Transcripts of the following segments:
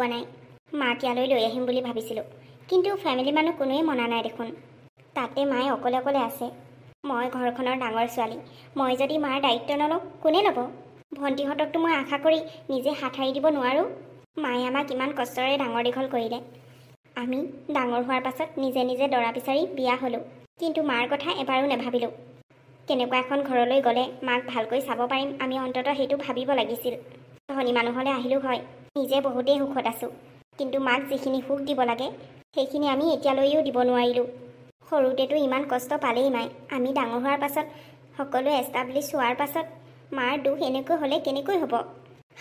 পোৱা নাই। মাক ইয়ালৈ লৈ আহিম বুলি ভাবিছিলোঁ, কিন্তু ফেমিলি মানুহ কোনোৱে মনা নাই দেখোন। তাতে মায়ে অকলে অকলে আছে। মই ঘৰখনৰ ডাঙৰ ছোৱালী, মই যদি মাৰ দায়িত্ব নলওঁ কোনে ল'ব? ভণ্টিহঁতকতো মই আশা কৰি নিজে হাত সাৰি দিব নোৱাৰোঁ। মায়ে আমাক ইমান কষ্টৰে ডাঙৰ দীঘল কৰিলে। আমি ডাঙৰ হোৱাৰ পাছত নিজে নিজে দৰা বিচাৰি বিয়া হ'লোঁ, কিন্তু মাৰ কথা এবাৰো নাভাবিলোঁ। কেনেকুৱা এখন ঘৰলৈ গ'লে মাক ভালকৈ চাব পাৰিম, আমি অন্ততঃ সেইটো ভাবিব লাগিছিল। ধনী মানুহলৈ আহিলোঁ হয়, নিজে বহুতেই সুখত আছোঁ, কিন্তু মাক যিখিনি সুখ দিব লাগে সেইখিনি আমি এতিয়ালৈও দিব নোৱাৰিলোঁ। সৰুতেতো ইমান কষ্ট পালেই মায়ে, আমি ডাঙৰ হোৱাৰ পাছত সকলোৱে এষ্টাব্লিছ হোৱাৰ পাছত মাৰ দুখ এনেকৈ হ'লে কেনেকৈ হ'ব?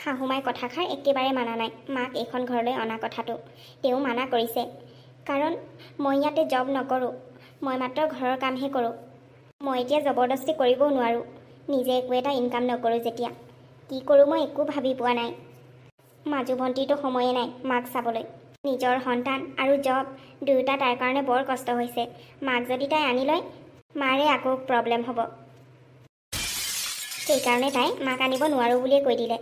শাহুমাই কথাষাৰ একেবাৰে মানা নাই মাক এইখন ঘৰলৈ অনা কথাটো। তেওঁ মানা কৰিছে, কাৰণ মই ইয়াতে জব নকৰোঁ, মই মাত্ৰ ঘৰৰ কামহে কৰোঁ। মই এতিয়া জবৰদস্তি কৰিবও নোৱাৰোঁ, নিজে একো এটা ইনকাম নকৰোঁ যেতিয়া। কি কৰোঁ মই একো ভাবি পোৱা নাই। মাজু ভণ্টিতো সময়ে নাই মাক চাবলৈ। নিজৰ সন্তান আৰু জব দুয়োটা তাইৰ কাৰণে বৰ কষ্ট হৈছে। মাক যদি তাই আনি লয়, মাৰে আকৌ প্ৰব্লেম হ'ব। সেইকাৰণে তাই মাক আনিব নোৱাৰোঁ বুলিয়ে কৈ দিলে।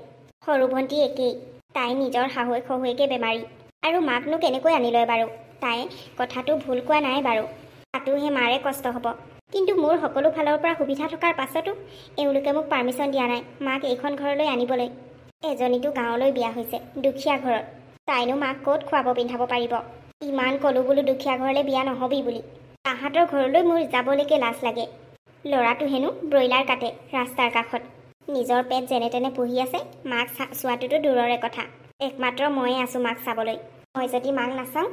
সৰু ভণ্টি একেই, তাই নিজৰ শাহুৱেক শহুৱেকে বেমাৰী, আৰু মাকনো কেনেকৈ আনি লয় বাৰু? তাই কথাটো ভুল কোৱা নাই বাৰু, তাতো সেই মাৰে কষ্ট হ'ব। কিন্তু মোৰ সকলো ফালৰ পৰা সুবিধা থকাৰ পাছতো এওঁলোকে মোক পাৰ্মিশ্যন দিয়া নাই মাক এইখন ঘৰলৈ আনিবলৈ। এজনীতো গাঁৱলৈ বিয়া হৈছে, দুখীয়া ঘৰত, তাইনো মাক ক'ত খুৱাব পিন্ধাব পাৰিব? ইমান ক'লোঁ বোলো দুখীয়া ঘৰলৈ বিয়া নহবি বুলি, তাহাঁতৰ ঘৰলৈ মোৰ যাবলৈকে লাজ লাগে। ল'ৰাটো হেনো ব্ৰইলাৰ কাটে ৰাস্তাৰ কাষত, নিজৰ পেট যেনে তেনে পুহি আছে, মাক চোৱাটোতো দূৰৰে কথা। একমাত্ৰ ময়ে আছোঁ মাক চাবলৈ। মই যদি মাক নাচাওঁ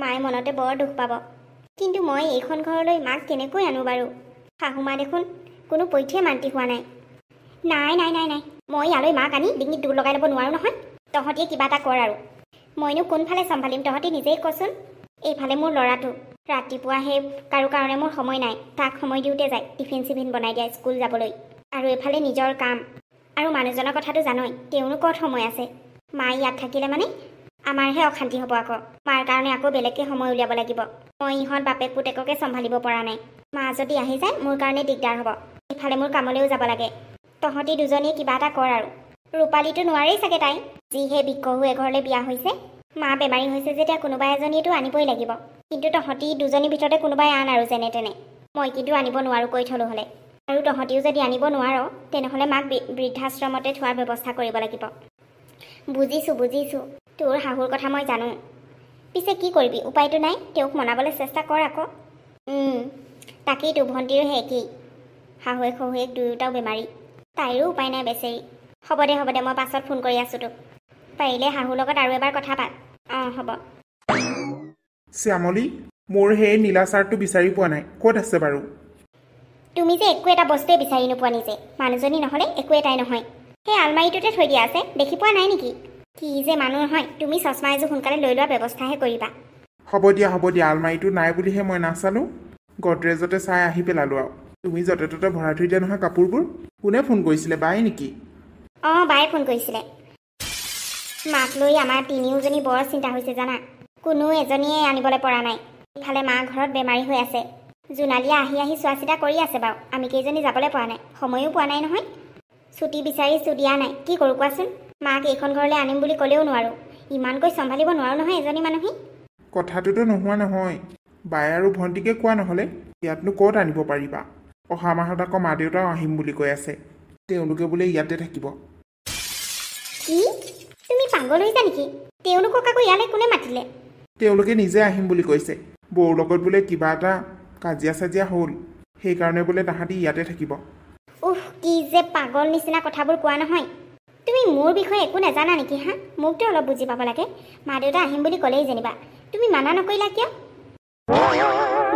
মায়ে মনতে বৰ দুখ পাব। কিন্তু মই এইখন ঘৰলৈ মাক কেনেকৈ আনো বাৰু? শাহুমা দেখোন কোনো পধ্যে মান্তি হোৱা নাই। নাই নাই নাই নাই, মই ইয়ালৈ মাক আনি ডিঙিত দূৰ লগাই ল'ব নোৱাৰোঁ নহয়। তহঁতিয়ে কিবা এটা কৰ আৰু, মইনো কোনফালে চম্ভালিম তহঁতি নিজেই কচোন। এইফালে মোৰ ল'ৰাটো ৰাতিপুৱা সেই কাৰো কাৰণে মোৰ সময় নাই, তাক সময় দিওঁতে যায় টিফিন চিফিন বনাই দিয়া স্কুল যাবলৈ, আৰু এইফালে নিজৰ কাম। আৰু মানুহজনৰ কথাটো জানই, তেওঁনো ক'ত সময় আছে? মা ইয়াত থাকিলে মানে আমাৰহে অশান্তি হ'ব। আকৌ মাৰ কাৰণে আকৌ বেলেগকৈ সময় উলিয়াব লাগিব। মই ইহঁত বাপেক পুতেককে চম্ভালিব পৰা নাই। মা যদি আহি যায় মোৰ কাৰণে দিগদাৰ হ'ব। ইফালে মোৰ কামলৈও যাব লাগে। তহঁতি দুজনীয়ে কিবা এটা কৰ আৰু। ৰূপালীটো নোৱাৰেই চাগে, তাই যিহে বিকহু এঘৰলৈ বিয়া হৈছে। মা বেমাৰী হৈছে যেতিয়া কোনোবা এজনীয়েতো আনিবই লাগিব। কিন্তু তহঁতি দুজনীৰ ভিতৰতে কোনোবাই আন আৰু যেনে তেনে। মই কিন্তু আনিব নোৱাৰোঁ কৈ থলোঁ হ'লে, আৰু তহঁতিও যদি আনিব নোৱাৰ তেনেহ'লে মাক বৃদ্ধাশ্ৰমতে থোৱাৰ ব্যৱস্থা কৰিব লাগিব। বুজিছোঁ বুজিছোঁ, তোৰ শাহুৰ কথা মই জানো। পিছে কি কৰিবি, উপায়টো নাই, তেওঁক মনাবলৈ চেষ্টা কৰ আকৌ। তাকেইতো, ভণ্টিৰো সেই একেই, শাহুৱেক শহুৱেক দুয়োটাও বেমাৰী, তাইৰো উপায় নাই বেচেৰি। হ'ব দে মই পাছত ফোন কৰি আছোঁ তোক। পাৰিলে শাহুৰ লগত আৰু এবাৰ কথা পাত। অঁ হ'ব। শ্যামলী, মোৰ সেই নীলা চাৰ্টটো বিচাৰি পোৱা নাই, ক'ত আছে বাৰু? তুমি যে একো এটা বস্তুৱে বিচাৰি নোপোৱা নিজে, মানুহজনী নহ'লে একো এটাই নহয়। সেই আলমাৰিটোতে থৈ দিয়া আছে, দেখি পোৱা নাই নেকি? কি যে মানুহ নহয়, তুমি চশমা এযোৰ সোনকালে লৈ লোৱাৰ ব্যৱস্থাহে কৰিবা। হ'ব দিয়া, আলমাৰিটো নাই বুলিহে মই নাচালোঁ, গডৰেজতে চাই আহি পেলালোঁ আৰু। তুমি য'তে ত'তে ভৰাই থৈ দিয়া নহয় কাপোৰবোৰ। কোনে ফোন কৰিছিলে, বাই নেকি? অঁ, বায়ে ফোন কৰিছিলে। মাক লৈ আমাৰ তিনিওজনী বৰ চিন্তা হৈছে জানা। কোনো এজনীয়ে আনিবলৈ পৰা নাই। ইফালে মা ঘৰত বেমাৰী হৈ আছে। জোনালীয়ে আহি চোৱা চিতা কৰি আছে বাৰু, আমি কেইজনী যাবলৈ পৰা নাই, সময়ো পোৱা নাই নহয়। ছুটি বিচাৰিছোঁ, দিয়া নাই। কি কৰোঁ কোৱাচোন? মাক এইখন ঘৰলৈ আনিম বুলি ক'লেও নোৱাৰোঁ, ইমানকৈ চম্ভালিব নোৱাৰোঁ নহয় এজনী মানুহেই। কথাটোতো নোহোৱা নহয়, বাই আৰু ভণ্টিকে কোৱা নহ'লে, ইয়াতনো ক'ত আনিব পাৰিবা? অহা মাহত আকৌ মা দেউতাও আহিম বুলি কৈ আছে, তেওঁলোকে বোলে ইয়াতে থাকিব। কি? তুমি পাগল হৈছা নেকি? তেওঁলোকক আকৌ ইয়ালৈ কোনে মাতিলে? তেওঁলোকে নিজে আহিম বুলি কৈছে। বৌৰ লগত বোলে কিবা এটা কাজিয়া চাজিয়া হ'ল, সেইকাৰণে বোলে তাহাঁতি ইয়াতে থাকিব। কি যে পাগল নিচিনা কথাবোৰ কোৱা নহয়। তুমি মোৰ বিষয়ে একো নাজানা নেকি হা? মোকতো অলপ বুজি পাব লাগে। মা দেউতা আহিম বুলি ক'লেই যেনিবা তুমি মানা নকৰিলা কিয়?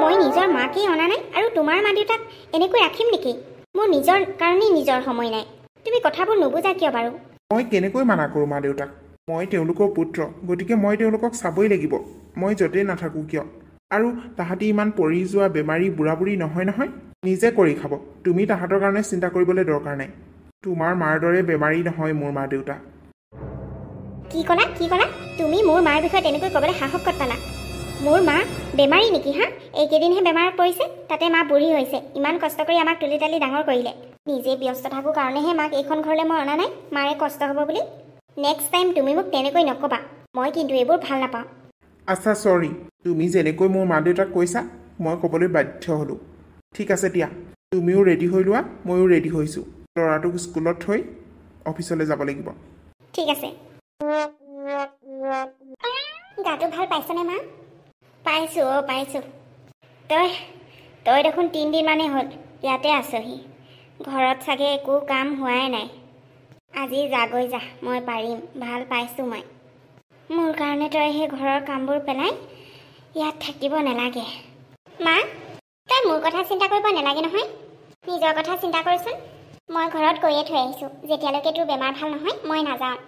মই নিজৰ মাকেই অনা নাই আৰু তোমাৰ মা দেউতাক এনেকৈ ৰাখিম নেকি? মোৰ নিজৰ কাৰণেই নিজৰ সময় নাই। তুমি কথাবোৰ নুবুজা কিয় বাৰু? মই কেনেকৈ মানা কৰোঁ মা দেউতাক? মই তেওঁলোকৰ পুত্ৰ, গতিকে মই তেওঁলোকক চাবই লাগিব, মই য'তেই নাথাকোঁ কিয়। আৰু তাহাঁতি ইমান পৰি যোৱা বেমাৰী বুঢ়া বুঢ়ী নহয় নহয়, নিজে কৰি খাব। তুমি তাহাঁতৰ কাৰণে চিন্তা কৰিবলৈ দৰকাৰ নাই। তোমাৰ মাৰ দৰে বেমাৰী নহয় মোৰ মা দেউতা। কি ক'লা? তুমি মোৰ মাৰ বিষয়ে তেনেকৈ ক'বলৈ সাহস ক'ত পালা? মোৰ মা বেমাৰী নেকি হা? এইকেইদিনহে বেমাৰত পৰিছে, তাতে মা বুঢ়ী হৈছে। ইমান কষ্ট কৰি আমাক তুলি তালি ডাঙৰ কৰিলে। নিজে ব্যস্ত থাকোঁ কাৰণেহে মাক এইখন ঘৰলৈ মই অনা নাই, মাৰে কষ্ট হ'ব বুলি। নেক্সট টাইম তুমি মোক তেনেকৈ নক'বা। মই কিন্তু এইবোৰ ভাল নাপাওঁ। আচ্ছা চৰি, তুমি যেনেকৈ মোৰ মা দেউতাক কৈছা মই ক'বলৈ বাধ্য হ'লোঁ। ঠিক আছে দিয়া, তুমিও ৰেডি হৈ লোৱা, ময়ো ৰেডি হৈছোঁ। ল'ৰাটোক স্কুলত থৈ অফিচলৈ যাব লাগিব। ঠিক আছে। গাটো ভাল পাইছনে মা? পাইছোঁ পাইছোঁ। তই দেখোন 3 দিনমানেই হ'ল ইয়াতে আছহি। ঘৰত চাগে একো কাম হোৱাই নাই। আজি যাগৈ যা, মই পাৰিম, ভাল পাইছোঁ মই। মোৰ কাৰণে তই সেই ঘৰৰ কামবোৰ পেলাই ইয়াত থাকিব নালাগে। মা, তই মোৰ কথা চিন্তা কৰিব নালাগে নহয়, নিজৰ কথা চিন্তা কৰচোন। মই ঘৰত কৈয়ে থৈ আহিছোঁ, যেতিয়ালৈকে তোৰ বেমাৰ ভাল নহয় মই নাযাওঁ।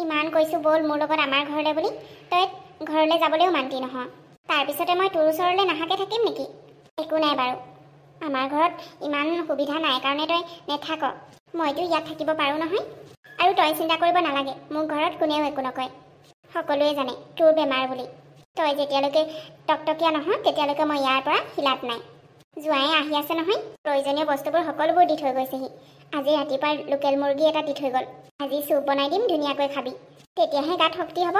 ইমান কৈছোঁ ব'ল মোৰ লগত আমাৰ ঘৰলৈ বুলি, তই ঘৰলৈ যাবলৈও মান্তি নহয়। তাৰপিছতে মই তোৰ ওচৰলৈ নাহাকে থাকিম নেকি? একো নাই বাৰু, আমাৰ ঘৰত ইমান সুবিধা নাই কাৰণে তই নেথাক। মইতো ইয়াত থাকিব পাৰোঁ নহয়। আৰু তই চিন্তা কৰিব নালাগে, মোক ঘৰত কোনেও একো নকয়। সকলোৱে জানে তোৰ বেমাৰ বুলি। তই যেতিয়ালৈকে টকটকীয়া নহয় তেতিয়ালৈকে মই ইয়াৰ পৰা হিলাত নাই। জোঁৱাই আহি আছে নহয়, প্ৰয়োজনীয় বস্তুবোৰ সকলোবোৰ দি থৈ গৈছেহি। আজি ৰাতিপুৱা লোকেল মুৰ্গী এটা দি থৈ গ'ল। আজি চুপ বনাই দিম, ধুনীয়াকৈ খাবি, তেতিয়াহে গাত শক্তি হ'ব।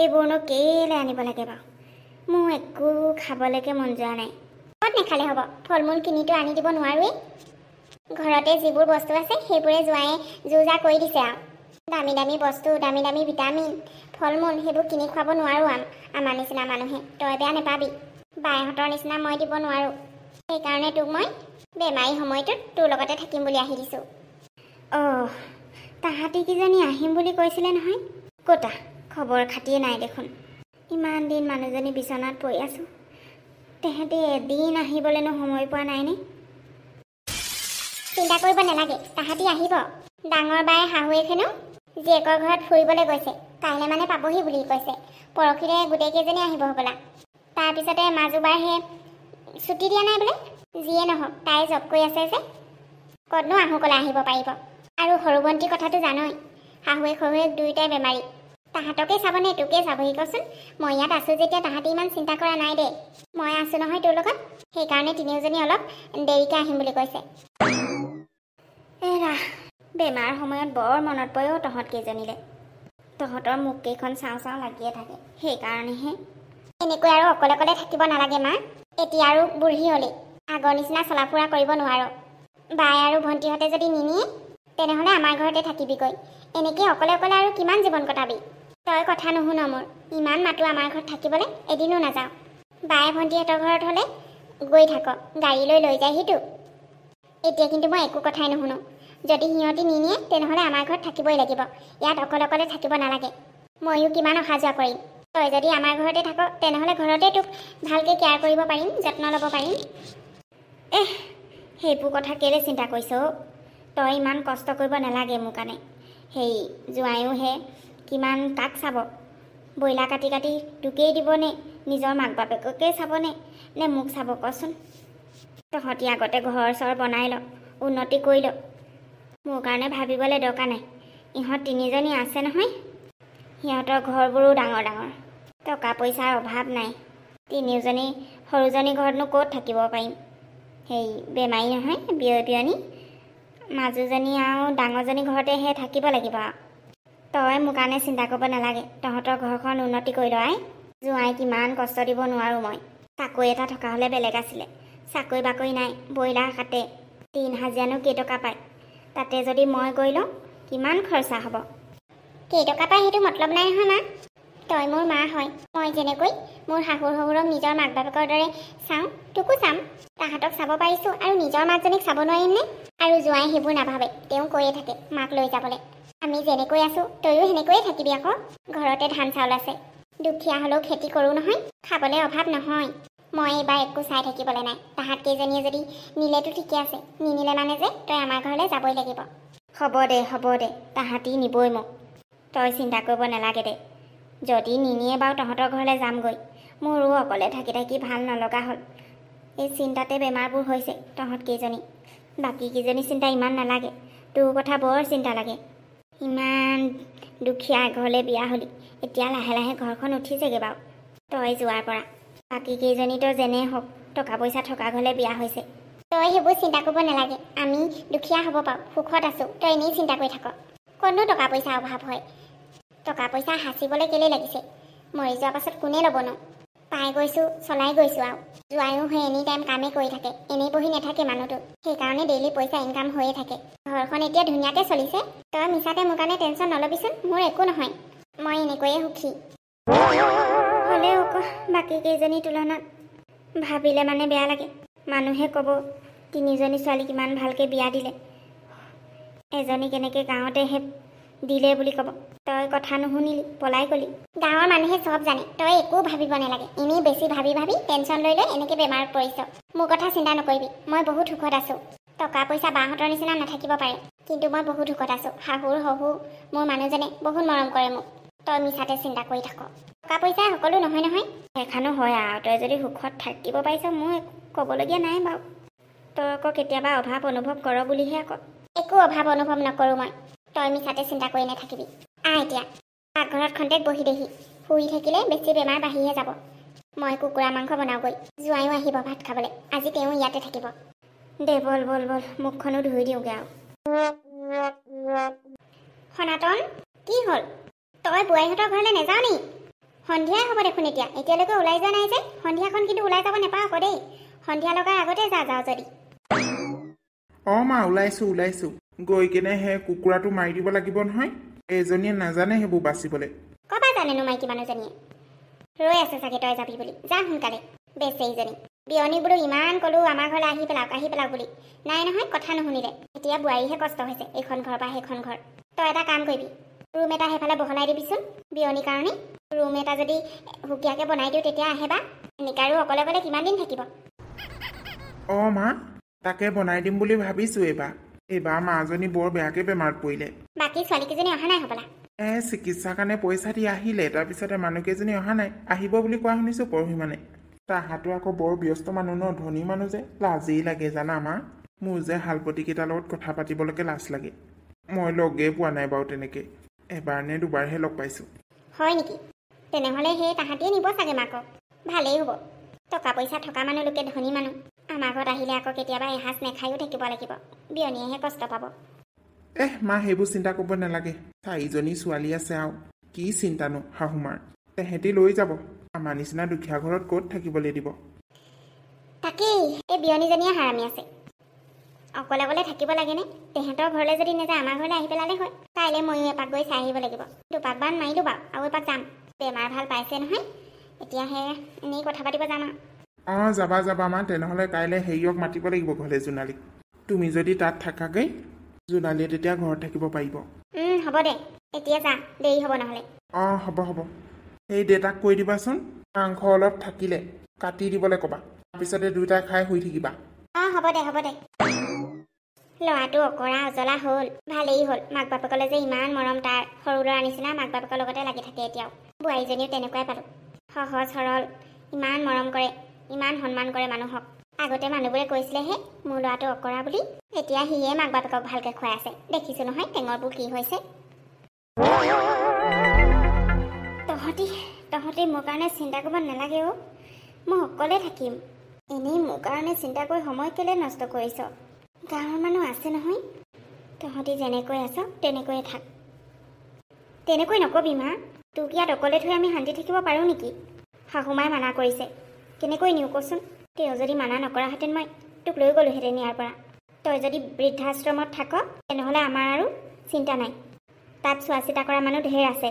এইবোৰনো কেলে আনিব লাগে বাৰু? মোৰ একো খাবলৈকে মন যোৱা নাই। ক'ত নেখালে হ'ব, ফল মূল কিনিতো আনি দিব নোৱাৰোৱেই। ঘৰতে যিবোৰ বস্তু আছে সেইবোৰে জোঁৱায়ে যো-জা কৰি দিছে আৰু। দামী দামী বস্তু, দামী দামী ভিটামিন, ফল মূল সেইবোৰ কিনি খুৱাব নোৱাৰোঁ আমাৰ নিচিনা মানুহে। তই বেয়া নেপাবি, বায়েহঁতৰ নিচিনা মই দিব নোৱাৰোঁ। সেইকাৰণে তোক মই বেমাৰী সময়টোত তোৰ লগতে থাকিম বুলি আহি দিছোঁ। অঁ, তাহাঁতি কিজনী আহিম বুলি কৈছিলে নহয়, ক'তা খবৰ খাতিয়ে নাই দেখোন। ইমান দিন মানুহজনী বিচনাত পৰি আছোঁ, তেহেঁতি এদিন আহিবলৈনো সময় পোৱা নাইনে? চিন্তা কৰিব নালাগে, তাহাঁতি আহিব। ডাঙৰ বায়ে শাহুৱেক হেনো জীয়েকৰ ঘৰত ফুৰিবলৈ গৈছে, কাইলৈ মানে পাবহি বুলি কৈছে। পৰহিলে গোটেইকেইজনী আহিব হ'বলা। তাৰপিছতে মাজুবাৰহে ছুটি দিয়া নাই বোলে। যিয়ে নহওক তাই জব কৰি আছে যে, ক'তনো আহোকলে আহিব পাৰিব। আৰু সৰু ভণ্টিৰ কথাটো জানই, শাহুৱেক দুয়োটাই বেমাৰী। তাহাঁতকে চাবনে তোকে চাবহি কচোন? মই ইয়াত আছোঁ যেতিয়া তাহাঁতি ইমান চিন্তা কৰা নাই দেই। মই আছোঁ নহয় তোৰ লগত, সেইকাৰণে তিনিওজনী অলপ দেৰিকৈ আহিম বুলি কৈছে। এৰা, বেমাৰ সময়ত বৰ মনত পৰে তহঁতকেইজনীলে। তহঁতৰ মুখকেইখন চাওঁ চাওঁ লাগিয়ে থাকে, সেইকাৰণেহে। এনেকৈ আৰু অকলে অকলে থাকিব নালাগে মা। এতিয়া আৰু বুঢ়ী হ'লি, আগৰ নিচিনা চলা ফুৰা কৰিব নোৱাৰ। বাই আৰু ভণ্টিহঁতে যদি নিনিয়ে তেনেহ'লে আমাৰ ঘৰতে থাকিবিগৈ। এনেকৈ অকলে অকলে আৰু কিমান জীৱন কটাবি? তই কথা নুশুন মোৰ, ইমান মাতো আমাৰ ঘৰত থাকিবলৈ, এদিনো নাযাওঁ। বাই ভণ্টিহঁতৰ ঘৰত হ'লে গৈ থাক, গাড়ী লৈ যায়হিতো। এতিয়া কিন্তু মই একো কথাই নুশুনো। যদি সিহঁতি নিনিয়ে তেনেহ'লে আমাৰ ঘৰত থাকিবই লাগিব। ইয়াত অকলে অকলে থাকিব নালাগে। ময়ো কিমান অহা যোৱা কৰিম। তই যদি আমাৰ ঘৰতে থাক তেনেহ'লে ঘৰতে তোক ভালকৈ কেয়াৰ কৰিব পাৰিম, যত্ন ল'ব পাৰিম। সেইবোৰ কথা কেলৈ চিন্তা কৰিছ? তই ইমান কষ্ট কৰিব নালাগে মোৰ কাৰণে। সেই জোঁৱায়ো কিমান কাক চাব? ব্ৰইলাৰ কাটি কাটি তোকেই দিবনে, নিজৰ মাক বাপেককে চাবনে, নে মোক চাব কচোন? তহঁতি আগতে ঘৰ চৰ বনাই ল, উন্নতি কৰি ল। মোৰ কাৰণে ভাবিবলৈ দৰকাৰ নাই। ইহঁত তিনিজনী আছে নহয়, সিহঁতৰ ঘৰবোৰো ডাঙৰ ডাঙৰ, টকা পইচাৰ অভাৱ নাই। তিনিওজনী সৰুজনী ঘৰতনো ক'ত থাকিব পাৰিম? সেই বেমাৰী নহয়, বিয়নী। মাজুজনী আৰু ডাঙৰজনী ঘৰতেহে থাকিব লাগিব আৰু। তই মোৰ কাৰণে চিন্তা কৰিব নালাগে, তহঁতৰ ঘৰখন উন্নতি কৰি ল। জোঁৱাই কিমান কষ্ট দিব নোৱাৰোঁ মই। চাকৰি এটা থকা হ'লে বেলেগ আছিলে। চাকৰি বাকৰি নাই, ব্ৰইলাৰ কাটে, দিন হাজিৰানো কেইটকা পায়। তাতে যদি মই গৈ লওঁ কিমান খৰচা হ'ব? কেইটকা পায় সেইটো মতলব নাই নহয় মা। তই মোৰ মা হয়, মই যেনেকৈ মোৰ শাহুৰ শহুৰক নিজৰ মাক বাপেকৰ দৰে চাওঁ, তোকো চাম। তাহাঁতক চাব পাৰিছোঁ আৰু নিজৰ মাকজনীক চাব নোৱাৰিমনে? আৰু জোঁৱাই সেইবোৰ নাভাবে, তেওঁ কৈয়ে থাকে মাক লৈ যাবলৈ। আমি যেনেকৈ আছোঁ তয়ো সেনেকৈয়ে থাকিবি আকৌ। ঘৰতে ধান চাউল আছে, দুখীয়া হ'লেও খেতি কৰোঁ নহয়, খাবলৈ অভাৱ নহয়। মই এইবাৰ একো চাই থাকিবলৈ নাই। তাহাঁত কেইজনীয়ে যদি নিলেতো ঠিকে আছে, নিনিলে মানে যে তই আমাৰ ঘৰলৈ যাবই লাগিব। হ'ব দে, তাহাঁতি নিবই মোক, তই চিন্তা কৰিব নালাগে দে। যদি নিনিয়ে বাৰু তহঁতৰ ঘৰলৈ যামগৈ। মোৰো অকলে থাকি থাকি ভাল নলগা হ'ল। এই চিন্তাতে বেমাৰবোৰ হৈছে তহঁত কেইজনী। বাকীকেইজনী চিন্তা ইমান নালাগে, তোৰ কথা বৰ চিন্তা লাগে। ইমান দুখীয়া ঘৰলৈ বিয়া হ'লি, এতিয়া লাহে লাহে ঘৰখন উঠিছেগৈ বাৰু তই যোৱাৰ পৰা। বাকীকেইজনীতো যেনে হওক টকা পইচা থকা ঘৰলৈ বিয়া হৈছে। তই সেইবোৰ চিন্তা কৰিব নালাগে। আমি দুখীয়া হ'ব পাৰোঁ, সুখত আছোঁ, তই এনেই চিন্তা কৰি থাক। ক'তনো টকা পইচাৰ অভাৱ হয়? টকা পইচা সাঁচিবলৈ কেলৈ লাগিছে? মৰি যোৱাৰ পাছত কোনে ল'বনো? পাই গৈছোঁ, চলাই গৈছোঁ আৰু। জোৱাইও হৈ এনি টাইম কামেই কৰি থাকে, এনেই বহি নাথাকে মানুহটো। সেইকাৰণে ডেইলি পইচা ইনকাম হৈয়ে থাকে। ঘৰখন এতিয়া ধুনীয়াকৈ চলিছে। তই মিছাতে মোৰ কাৰণে টেনশ্যন নল'বিচোন, মোৰ একো নহয়। মই এনেকৈয়ে সুখী। হ'লেও আকৌ বাকী কেইজনীৰ তুলনাত ভাবিলে মানে বেয়া লাগে। মানুহে ক'ব তিনিজনী ছোৱালী কিমান ভালকৈ বিয়া দিলে, এজনী কেনেকৈ গাঁৱতেহে দিলে বুলি ক'ব। তই কথা নুশুনিলি, পলাই গ'লি। গাঁৱৰ মানুহে চব জানে, তই একো ভাবিব নালাগে। এনেই বেছি ভাবি ভাবি টেনশ্যন লৈ লৈ এনেকৈ বেমাৰত পৰিছ। মোৰ কথা চিন্তা নকৰিবি, মই বহুত সুখত আছোঁ। টকা পইচা বাহঁতৰ নিচিনা নাথাকিব পাৰে, কিন্তু মই বহুত সুখত আছোঁ। শাহুৰ শহুৰ মোৰ মানুহজনে বহুত মৰম কৰে মোক। তই মিছাতে চিন্তা কৰি থাক। টকা পইচাই সকলো নহয় নহয়। সেইখনো হয় আৰু, তই যদি সুখত থাকিব পাৰিছ মোৰ ক'বলগীয়া নাই বাৰু। তই আকৌ কেতিয়াবা অভাৱ অনুভৱ কৰ বুলিহে আকৌ। একো অভাৱ অনুভৱ নকৰোঁ মই। তই মিছাতে চিন্তা কৰি নাথাকিবি। এতিয়া পাকঘৰত খন্তেক বহি দেহি। শুই থাকিলে বেছি বেমাৰ বাঢ়িহে যাব। মই কুকুৰা মাংস বনাওঁগৈ। জোৱাইও আহিব ভাত খাবলৈ। আজি তেওঁ ইয়াতে থাকিব। দে বল বল বল, মুখখনো ধুই দিওঁগৈ আৰু। সনাতন, কি হ'ল? তই বোৱাৰীহঁতৰ ঘৰলৈ নাযাওঁ নি? সন্ধিয়াই হ'ব দেখোন এতিয়া। এতিয়ালৈকে ওলাই যোৱা নাই যে? সন্ধিয়াখন কিন্তু ওলাই যাব নাপাওঁ আকৌ দেই। সন্ধিয়া লগাৰ আগতে যাওঁ যদি। অঁ মা, ওলাইছোঁ। গৈ কিনে সেই কুকুৰাটো মাৰি দিব লাগিব নহয়। এজনীয়ে নাজানে সেইবোৰ বাচিবলৈ। ক'বা জানেনো মাইকী মানুহজনীয়ে? ৰৈ আছে চাগে তই যাবি বুলি। যা সোনকালে। বেচেৰীজনী বিয়নী বোলো ইমান ক'লো আমাৰ ঘৰলৈ আহি পেলাওক বুলি। নাই নহয়, কথা নুশুনিলে। এতিয়া বোৱাৰীহে কষ্ট হৈছে, এইখন ঘৰ বা সেইখন ঘৰ। তই এটা কাম কৰিবি, ৰুম এটা সেইফালে বহলাই দিবিচোন বিয়নীৰ কাৰণে। ৰুম এটা যদি সুকীয়াকৈ বনাই দিওঁ তেতিয়া আহে বা। নিকাৰো অকলে অকলে কিমান দিন থাকিব? অঁ মা, তাকে বনাই দিম বুলি ভাবিছোঁ এইবাৰ মাজনী বৰ বেয়াকৈ বেমাৰত পৰিলে। বাকী ছোৱালীকেইজনী অহা নাই হ'বলা? চিকিৎসাৰ কাৰণে পইচা দি আহিলে, তাৰপিছতে মানুহকেইজনী অহা নাই। আহিব বুলি কোৱা শুনিছোঁ পৰহি মানে। তাহাঁতো আকৌ বৰ ব্যস্ত মানুহ ন, ধনী মানুহ যে, লাজেই লাগে জানা মা। মোৰ যে শালপতিকেইটাৰ লগত কথা পাতিবলৈকে লাজ লাগে। মই লগেই পোৱা নাই বাৰু তেনেকৈ, এবাৰ নে দুবাৰহে লগ পাইছোঁ। হয় নেকি? তেনেহ'লে সেই তাহাঁতিয়ে নিব চাগে মাকক। ভালেই হ'ব, টকা পইচা থকা মানুহ লোকে ধনী মানুহ। আমাৰ ঘৰত আহিলে আকৌ কেতিয়াবা এসাঁজ নেখায়ো থাকিব লাগিব। বিয়নীয়েহে কষ্ট পাব। মা, সেইবোৰ চিন্তা কৰিব নালাগে। 4জনী ছোৱালী আছে আৰু কি চিন্তানো শাহুমাৰ। তেহেঁতি লৈ যাব। আমাৰ নিচিনা দুখীয়া ঘৰত ক'ত থাকিবলৈ দিব। তাকেই, এই বিয়নীজনীয়ে হাৰামি আছে। অকলে অকলে থাকিব লাগেনে? তেহেঁতৰ ঘৰলৈ যদি নাযায় আমাৰ ঘৰলৈ আহি পেলালে হয়। কাইলৈ ময়ো এপাক গৈ চাই আহিব লাগিব। দুপাকমান মাৰিলোঁ বাৰু, আৰু এপাক যাম। বেমাৰ ভাল পাইছে নহয়, এতিয়াহে এনেই কথা পাতিব যাম আৰু। অঁ যাবা মা। তেনেহ'লে কাইলৈ হেৰিয়ক মাতিব লাগিব ঘৰলৈ, জোনালীক। তুমি যদি তাত থাকাগৈ, জোনালীয়ে তেতিয়া ঘৰত থাকিব পাৰিব। হ'ব দে, এতিয়া যা, দেৰি হ'ব নহ'লে। অঁ হ'ব। সেই দেউতাক কৈ দিবাচোন, মাংস অলপ থাকিলে কাটি দিবলৈ ক'বা। তাৰপিছতে দুয়োটাই খাই শুই থাকিবা। অঁ হ'ব দে। ল'ৰাটো অকৰা অজলা হ'ল, ভালেই হ'ল। মাক বাপেকলৈ যে ইমান মৰম তাৰ। সৰু ল'ৰাৰ নিচিনা মাক বাপেকৰ লগতে লাগি থাকে এতিয়াও। বোৱাৰীজনীও তেনেকুৱাই পালোঁ। সহজ সৰল, ইমান মৰম কৰে, ইমান সন্মান কৰে মানুহক। আগতে মানুহবোৰে কৈছিলেহে মোৰ ল'ৰাটো অকৰা বুলি। এতিয়া সিয়ে মাক বাপেকক ভালকৈ খুৱাই আছে। দেখিছোঁ নহয় টেঙৰবোৰ কি হৈছে। তহঁতি মোৰ কাৰণে চিন্তা কৰিব নালাগে অ'। মই অকলে থাকিম। এনেই মোৰ কাৰণে চিন্তা কৰি সময় কেলৈ নষ্ট কৰিছ? গাঁৱৰ মানুহ আছে নহয়। তহঁতি যেনেকৈ আছ তেনেকৈয়ে থাক। তেনেকৈ নকবি মা। তোক ইয়াত অকলে থৈ আমি শান্তি থাকিব পাৰোঁ নেকি? শাহুমাই মানা কৰিছে। কেনেকৈ নিওঁ কচোন? তেওঁ যদি মানা নকৰাহেঁতেন মই তোক লৈ গ'লোহেঁতেন ইয়াৰ পৰা। তই যদি বৃদ্ধাশ্ৰমত থাক তেনেহ'লে আমাৰ আৰু চিন্তা নাই। তাত চোৱা চিতা কৰা মানুহ ঢেৰ আছে।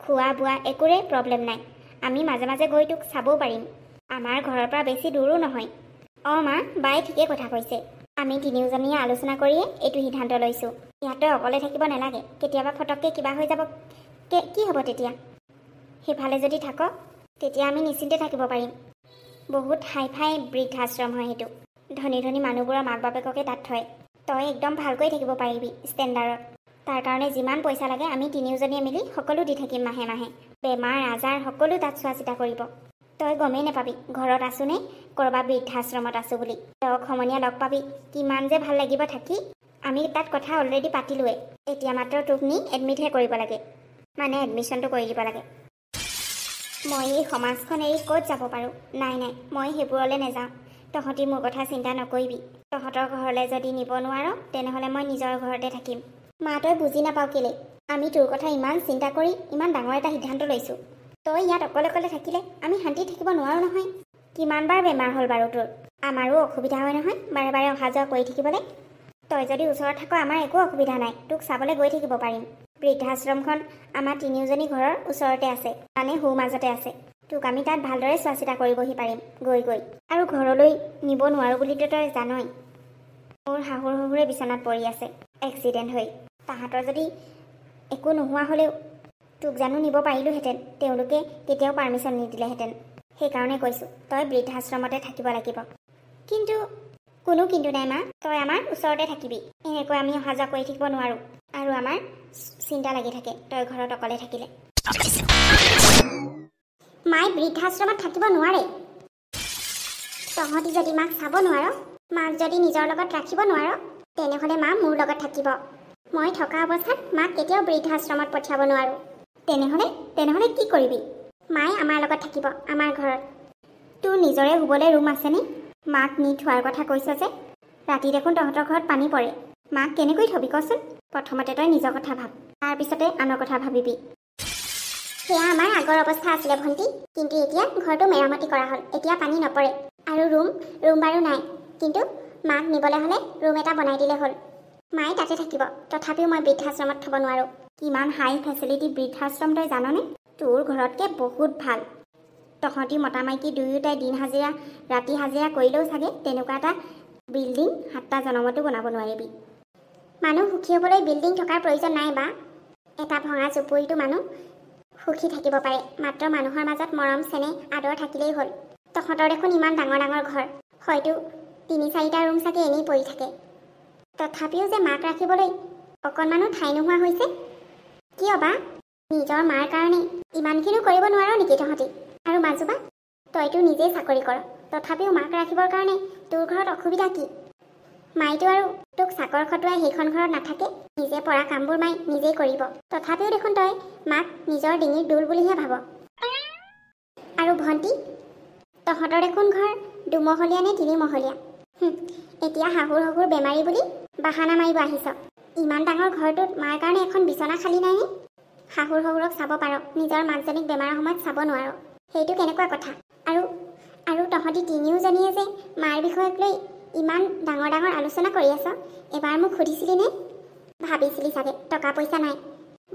খোৱা বোৱা একোৰে প্ৰব্লেম নাই। আমি মাজে মাজে গৈ তোক চাবও পাৰিম। আমাৰ ঘৰৰ পৰা বেছি দূৰো নহয়। অঁ মা, বাই ঠিকেই কথা কৈছে। আমি তিনিওজনীয়ে আলোচনা কৰিয়ে এইটো সিদ্ধান্ত লৈছোঁ। ইয়াতে অকলে থাকিব নালাগে। কেতিয়াবা ফটককৈ কিবা হৈ যাব, কি হ'ব তেতিয়া? সেইফালে যদি থাক তেতিয়া আমি নিশ্চিন্তে থাকিব পাৰিম। বহুত হাই ফাই বৃদ্ধাশ্ৰম হয় সেইটো। ধনী ধনী মানুহবোৰৰ মাক বাপেককে তাত থয়। তই একদম ভালকৈ থাকিব পাৰিবি ষ্টেণ্ডাৰ্ডত। তাৰ কাৰণে যিমান পইচা লাগে আমি তিনিওজনীয়ে মিলি সকলো দি থাকিম মাহে মাহে। বেমাৰ আজাৰ সকলো তাত চোৱা চিতা কৰিব। তই গমেই নাপাবি ঘৰত আছোঁ নে ক'ৰবাত বৃদ্ধাশ্ৰমত আছোঁ বুলি। তক সমনীয়া লগ পাবি, কিমান যে ভাল লাগিব থাকি। আমি তাত কথা অলৰেডি পাতিলোৱে। এতিয়া মাত্ৰ তোক নি এডমিটহে কৰিব লাগে, মানে এডমিশ্যনটো কৰি দিব লাগে। মই এই সমাজখন এৰি ক'ত যাব পাৰোঁ? নাই মই সেইবোৰলৈ নাযাওঁ। তহঁতি মোৰ কথা চিন্তা নকৰিবি। তহঁতৰ ঘৰলৈ যদি নিব নোৱাৰ তেনেহ'লে মই নিজৰ ঘৰতে থাকিম। মা তই বুজি নাপাওঁ কেলে? আমি তোৰ কথা ইমান চিন্তা কৰি ইমান ডাঙৰ এটা সিদ্ধান্ত লৈছোঁ। তই ইয়াত অকলে অকলে থাকিলে আমি শান্তি থাকিব নোৱাৰোঁ নহয়। কিমানবাৰ বেমাৰ হ'ল বাৰু তোৰ? আমাৰো অসুবিধা হয় নহয় বাৰে বাৰে অহা যোৱা কৰি থাকিবলৈ। তই যদি ওচৰত থাক আমাৰ একো অসুবিধা নাই, তোক চাবলৈ গৈ থাকিব পাৰিম। বৃদ্ধাশ্ৰমখন আমাৰ তিনিওজনী ঘৰৰ ওচৰতে আছে, মানে সৌ মাজতে আছে। তোক আমি তাত ভালদৰে চোৱা চিতা কৰিবহি পাৰিম গৈ গৈ। আৰু ঘৰলৈ নিব নোৱাৰোঁ বুলিতো তই জানই। মোৰ শাহুৰ শহুৰে বিচনাত পৰি আছে এক্সিডেণ্ট হৈ। তাহাঁতৰ যদি একো নোহোৱা হ'লেও তোক জানো নিব পাৰিলোহেঁতেন, তেওঁলোকে কেতিয়াও পাৰ্মিশ্যন নিদিলেহেঁতেন। সেইকাৰণে কৈছোঁ তই বৃদ্ধাশ্ৰমতে থাকিব লাগিব। কিন্তু কোনো কিন্তু নাই মা, তই আমাৰ ওচৰতে থাকিবি। এনেকৈ আমি অহা যোৱা কৰি থাকিব নোৱাৰোঁ আৰু আমাৰ চিন্তা লাগি থাকে তই ঘৰত অকলে থাকিলে। মায়ে বৃদ্ধাশ্ৰমত থাকিব নোৱাৰে। তহঁতি যদি মাক চাব নোৱাৰ, মাক যদি নিজৰ লগত ৰাখিব নোৱাৰ, তেনেহ'লে মা মোৰ লগত থাকিব। মই থকা অৱস্থাত মাক কেতিয়াও বৃদ্ধাশ্ৰমত পঠিয়াব নোৱাৰোঁ। তেনেহ'লে কি কৰিবি? মায়ে আমাৰ লগত থাকিব, আমাৰ ঘৰত। তোৰ নিজৰে শুবলৈ ৰুম আছেনে? মাক নি থোৱাৰ কথা কৈছ যে, ৰাতি দেখোন তহঁতৰ ঘৰত পানী পৰে। মাক কেনেকৈ থবি কচোন? প্ৰথমতে তই নিজৰ কথা ভাব, তাৰপিছতে আনৰ কথা ভাবিবি। সেয়া আমাৰ আগৰ অৱস্থা আছিলে ভণ্টি, কিন্তু এতিয়া ঘৰটো মেৰামতি কৰা হ'ল, এতিয়া পানী নপৰে। আৰু ৰুম বাৰু নাই, কিন্তু মাক নিবলৈ হ'লে ৰুম এটা বনাই দিলে হ'ল। মায়ে তাতে থাকিব, তথাপিও মই বৃদ্ধাশ্ৰমত থ'ব নোৱাৰোঁ। কিমান হাই ফেচিলিটি বৃদ্ধাশ্ৰম তই জাননে? তোৰ ঘৰতকৈ বহুত ভাল। তহঁতি মতা মাইকী দুয়োটাই দিন হাজিৰা ৰাতি হাজিৰা কৰিলেও চাগে তেনেকুৱা এটা বিল্ডিং 7টা জনমতো বনাব নোৱাৰিবি। মানুহ সুখী হ'বলৈ বিল্ডিং থকাৰ প্ৰয়োজন নাই বা। এটা ভঙা জুপুৰিটো মানুহ সুখী থাকিব পাৰে, মাত্ৰ মানুহৰ মাজত মৰম চেনেহ আদৰ থাকিলেই হ'ল। তহঁতৰ দেখোন ইমান ডাঙৰ ডাঙৰ ঘৰ, হয়তো 3-4টা ৰুম চাগে এনেই পৰি থাকে। তথাপিও যে মাক ৰাখিবলৈ অকণমানো ঠাই নোহোৱা হৈছে, কিয় বা? নিজৰ মাৰ কাৰণে ইমানখিনিও কৰিব নোৱাৰ নেকি তহঁতি? আৰু মাজুবা, তইতো নিজেই চাকৰি কৰ, তথাপিও মাক ৰাখিবৰ কাৰণে তোৰ ঘৰত অসুবিধা কি? মাইতো আৰু তোক চাকৰ খটুৱাই সেইখন ঘৰত নাথাকে, নিজে পৰা কামবোৰ মাই নিজেই কৰিব। তথাপিও দেখোন তই মাক নিজৰ ডিঙিৰ দোল বুলিহে ভাব। আৰু ভণ্টি, তহঁতৰ দেখোন ঘৰ 2মহলীয়া নে 3মহলীয়া? এতিয়া শাহুৰ শহুৰ বেমাৰী বুলি বাহানা মাৰিব আহিছ। ইমান ডাঙৰ ঘৰটোত মাৰ কাৰণে এখন বিচনা খালী নাইনে? শাহুৰ শহুৰক চাব পাৰ, নিজৰ মাকজনীক বেমাৰৰ সময়ত চাব নোৱাৰ, সেইটো কেনেকুৱা কথা? আৰু তহঁতি তিনিওজনীয়ে যে মাৰ বিষয়ক লৈ ইমান ডাঙৰ ডাঙৰ আলোচনা কৰি আছ, এবাৰ মোক সুধিছিলি নে? ভাবিছিলি চাগে টকা পইচা নাই,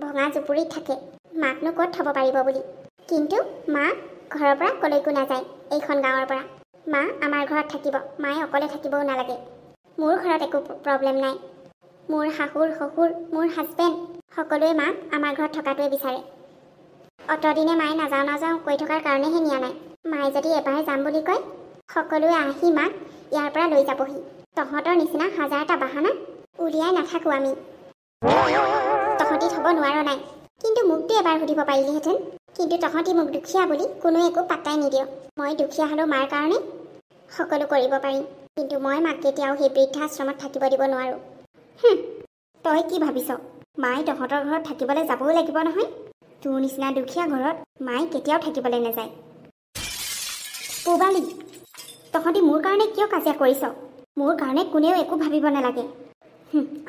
ভঙা জুপুৰিত থাকে, মাকনো ক'ত থ'ব পাৰিব বুলি। কিন্তু মা ঘৰৰ পৰা কলৈকো নাযায়, এইখন গাঁৱৰ পৰা। মা আমাৰ ঘৰত থাকিব, মায়ে অকলে থাকিবও নালাগে। মোৰ ঘৰত একো প্ৰব্লেম নাই। মোৰ শাহুৰ শহুৰ, মোৰ হাজবেণ্ড সকলোৱে মাক আমাৰ ঘৰত থকাটোৱে বিচাৰে। অতদিনে মায়ে নাযাওঁ কৈ থকাৰ কাৰণেহে নিয়া নাই। মায়ে যদি এবাৰ যাম বুলি কয়, সকলোৱে আহি মাক ইয়াৰ পৰা লৈ যাবহি। তহঁতৰ নিচিনা 1000টা বাহানা উলিয়াই নাথাকোঁ আমি। তহঁতি থ'ব নোৱাৰ নাই, কিন্তু মোকতো এবাৰ সুধিব পাৰিলিহেঁতেন। কিন্তু তহঁতি মোক দুখীয়া বুলি কোনো একো পাত্তাই নিদিয়। মই দুখীয়া হ'লেও মাৰ কাৰণে সকলো কৰিব পাৰিম, কিন্তু মই মাক কেতিয়াও সেই বৃদ্ধাশ্ৰমত থাকিব দিব নোৱাৰোঁ। তই কি ভাবিছ? মায়ে তহঁতৰ ঘৰত থাকিবলৈ যাবও লাগিব নহয়। তোৰ নিচিনা দুখীয়া ঘৰত মায়ে কেতিয়াও থাকিবলৈ নাযায়। পূবালী, তহঁতি মোৰ কাৰণে কিয় কাজিয়া কৰিছ? মোৰ কাৰণে কোনেও একো ভাবিব নালাগে।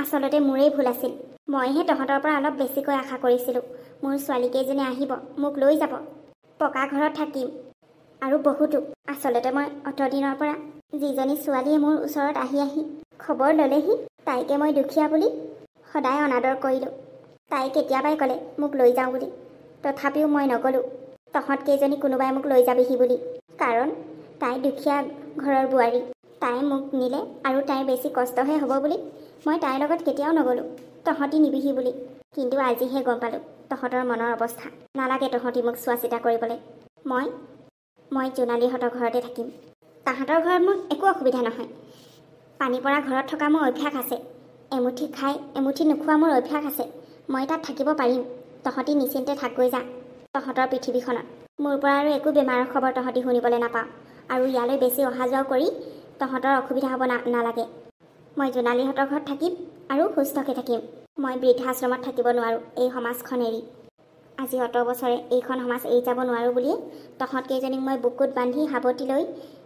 আচলতে মোৰেই ভুল আছিল। মইহে তহঁতৰ পৰা অলপ বেছিকৈ আশা কৰিছিলোঁ। মোৰ ছোৱালীকেইজনী আহিব, মোক লৈ যাব, পকা ঘৰত থাকিম আৰু বহুতো। আচলতে মই অতদিনৰ পৰা যিজনী ছোৱালীয়ে মোৰ ওচৰত আহি খবৰ ল'লেহি, তাইকে মই দুখীয়া বুলি সদায় অনাদৰ কৰিলোঁ। তাই কেতিয়াবাই ক'লে মোক লৈ যাওঁ বুলি, তথাপিও মই নগ'লোঁ। তহঁতকেইজনী কোনোবাই মোক লৈ যাবিহি বুলি, কাৰণ তাই দুখীয়া ঘৰৰ বোৱাৰী। তাই মোক নিলে আৰু তাইৰ বেছি কষ্টহে হ'ব বুলি মই তাইৰ লগত কেতিয়াও নগ'লোঁ, তহঁতি নিবিহি বুলি। কিন্তু আজিহে গম পালোঁ তহঁতৰ মনৰ অৱস্থা। নালাগে তহঁতি মোক চোৱা চিতা কৰিবলৈ। মই জোনালীহঁতৰ ঘৰতে থাকিম। তাহাঁতৰ ঘৰত মোৰ একো অসুবিধা নহয়। পানী পৰা ঘৰত থকা মোৰ অভ্যাস আছে, এমুঠি খাই এমুঠি নোখোৱা মোৰ অভ্যাস আছে। মই তাত থাকিব পাৰিম। তহঁতি নিশ্চিন্তে থাকগৈ যা তহঁতৰ পৃথিৱীখনত। মোৰ পৰা আৰু একো বেমাৰৰ খবৰ তহঁতি শুনিবলৈ নাপাওঁ, আৰু ইয়ালৈ বেছি অহা যোৱাও কৰি তহঁতৰ অসুবিধা হ'ব নালাগে। মই জোনালীহঁতৰ ঘৰত থাকিম আৰু সুস্থকৈ থাকিম। মই বৃদ্ধাশ্ৰমত থাকিব নোৱাৰোঁ এই সমাজখন এৰি। আজি অত বছৰে এইখন সমাজ এৰি যাব নোৱাৰোঁ বুলিয়ে তহঁতকেইজনীক মই বুকুত বান্ধি সাৱটি লৈ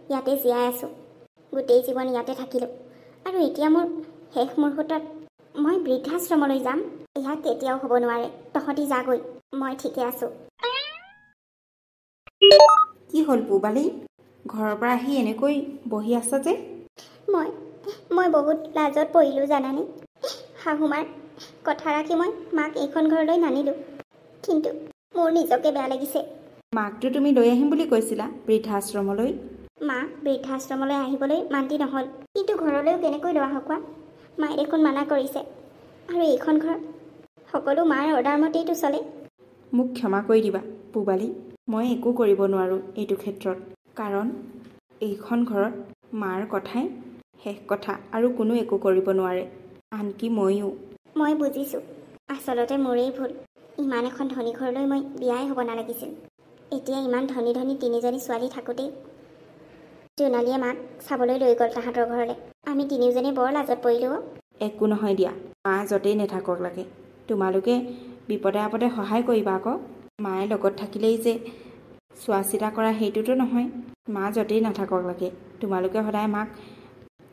ইয়াতে জীয়াই আছোঁ। গোটেই জীৱন ইয়াতে থাকিলোঁ, আৰু এতিয়া মোৰ শেষ মুহূৰ্তত মই বৃদ্ধাশ্ৰমলৈ যাম, ইয়াত কেতিয়াও হ'ব নোৱাৰে। তহঁতি যাগৈ, মই ঠিকে আছোঁ। কি হ'ল পূবালী, ঘৰৰ পৰা আহি এনেকৈ বহি আছা যে? মই বহুত লাজত পৰিলোঁ জানানে। শাহুমাৰ কথা ৰাখি মই মাক এইখন ঘৰলৈ নানিলোঁ, কিন্তু মোৰ নিজকে বেয়া লাগিছে। মাকটো তুমি লৈ আহিম বুলি কৈছিলা বৃদ্ধাশ্ৰমলৈ। মা বৃদ্ধাশ্ৰমলৈ আহিবলৈ মান্তি নহ'ল, কিন্তু ঘৰলৈও কেনেকৈ লোৱা হওক কোৱা? মায়ে দেখোন মানা কৰিছে, আৰু এইখন ঘৰ সকলো মাৰ অৰ্ডাৰ মতেইতো চলে। মোক ক্ষমা কৰি দিবা পূবালী, মই একো কৰিব নোৱাৰোঁ এইটো ক্ষেত্ৰত, কাৰণ এইখন ঘৰত মাৰ কথাই শেষ কথা আৰু কোনো একো কৰিব নোৱাৰে, আনকি ময়ো। মই বুজিছোঁ, আচলতে মোৰেই ভুল। ইমান এখন ধনী ঘৰলৈ মই বিয়াই হ'ব নালাগিছিল। এতিয়া ইমান ধনী ধনী তিনিজনী ছোৱালী থাকোঁতেই জোনালীয়ে মাক চাবলৈ লৈ গ'ল তাহাঁতৰ ঘৰলৈ। আমি তিনিওজনী বৰ লাজত পৰিলোঁ। একো নহয় দিয়া, মা য'তেই নাথাকক লাগে, তোমালোকে বিপদে আপদে সহায় কৰিবা আকৌ। মায়ে লগত থাকিলেই যে চোৱা চিতা কৰা সেইটোতো নহয়। মা য'তেই নাথাকক লাগে, তোমালোকে সদায় মাক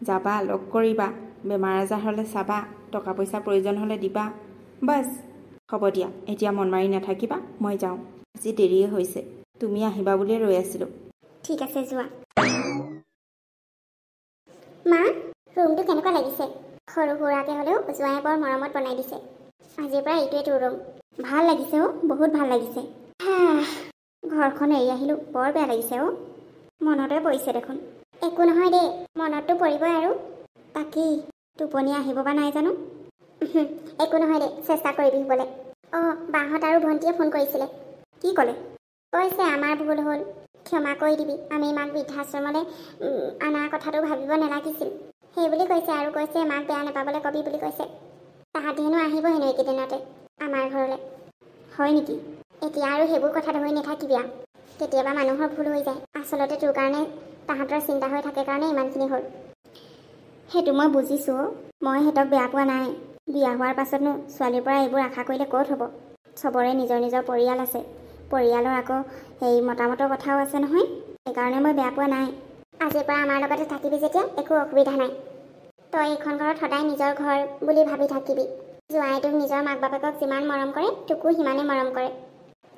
যাবা, লগ কৰিবা, বেমাৰ আজাৰ হ'লে চাবা, টকা পইচা প্ৰয়োজন হ'লে দিবা, বাছ। হ'ব দিয়া, এতিয়া মন মাৰি নাথাকিবা, মই যাওঁ। আজি দেৰিয়ে হৈছে, তুমি আহিবা বুলিয়ে ৰৈ আছিলোঁ। ঠিক আছে, যোৱা। মা, ৰুমটো কেনেকুৱা লাগিছে? সৰু সুৰাকৈ হ'লেও জোঁৱাই বৰ মৰমত বনাই দিছে। আজিৰ পৰা এইটোৱে তোৰ ৰুম। ভাল লাগিছে অ', বহুত ভাল লাগিছে। ঘৰখন এৰি আহিলোঁ, বৰ বেয়া লাগিছে অ'। মনতে পৰিছে দেখোন। একো নহয় দেই, মনততো পৰিবই আৰু। তাকেই, টোপনি আহিব বা নাই জানো। একো নহয় দেই, চেষ্টা কৰিবি শুবলৈ। অঁ, বাহঁত আৰু ভণ্টিয়ে ফোন কৰিছিলে। কি ক'লে? কৈছে আমাৰ ভুল হ'ল, ক্ষমা কৰি দিবি, আমি মাক বৃদ্ধাশ্ৰমলৈ অনাৰ কথাটো ভাবিব নালাগিছিল, সেই বুলি কৈছে। আৰু কৈছে মাক বেয়া নাপাবলৈ কবি বুলি কৈছে। তাহাঁতি হেনো আহিব হেনো এইকেইদিনতে আমাৰ ঘৰলৈ। হয় নেকি? এতিয়া আৰু সেইবোৰ কথা ধৰি নাথাকিবি আৰু। কেতিয়াবা মানুহৰ ভুল হৈ যায়। আচলতে তোৰ কাৰণে তাহাঁতৰ চিন্তা হৈ থাকে কাৰণে ইমানখিনি হ'ল। সেইটো মই বুজিছোঁ। মই সিহঁতক বেয়া পোৱা নাই। বিয়া হোৱাৰ পাছতনো ছোৱালীৰ পৰা এইবোৰ আশা কৰিলে ক'ত হ'ব? চবৰে নিজৰ নিজৰ পৰিয়াল আছে, পৰিয়ালৰ আকৌ সেই মতামতৰ কথাও আছে নহয়। সেইকাৰণে মই বেয়া পোৱা নাই। আজিৰ পৰা আমাৰ লগতে থাকিবি যেতিয়া একো অসুবিধা নাই। তই এইখন ঘৰত সদায় নিজৰ ঘৰ বুলি ভাবি থাকিবি। জোঁৱাই তোক নিজৰ মাক বাপেকক যিমান মৰম কৰে, তোকো সিমানেই মৰম কৰে।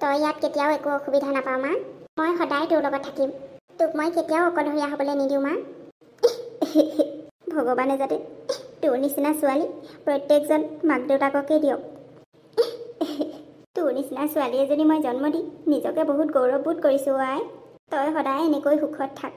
তই ইয়াত কেতিয়াও একো অসুবিধা নাপাওঁ মা। মই সদায় তোৰ লগত থাকিম। তোক মই কেতিয়াও অকলশৰীয়া হ'বলৈ নিদিওঁ মা। ভগৱানে যাতে তোৰ নিচিনা ছোৱালী প্ৰত্যেকজন মাক দেউতাককে দিয়ক। তোৰ নিচিনা ছোৱালী এজনী মই জন্ম দি নিজকে বহুত গৌৰৱবোধ কৰিছোঁ আই। তই সদায় এনেকৈ সুখত থাক।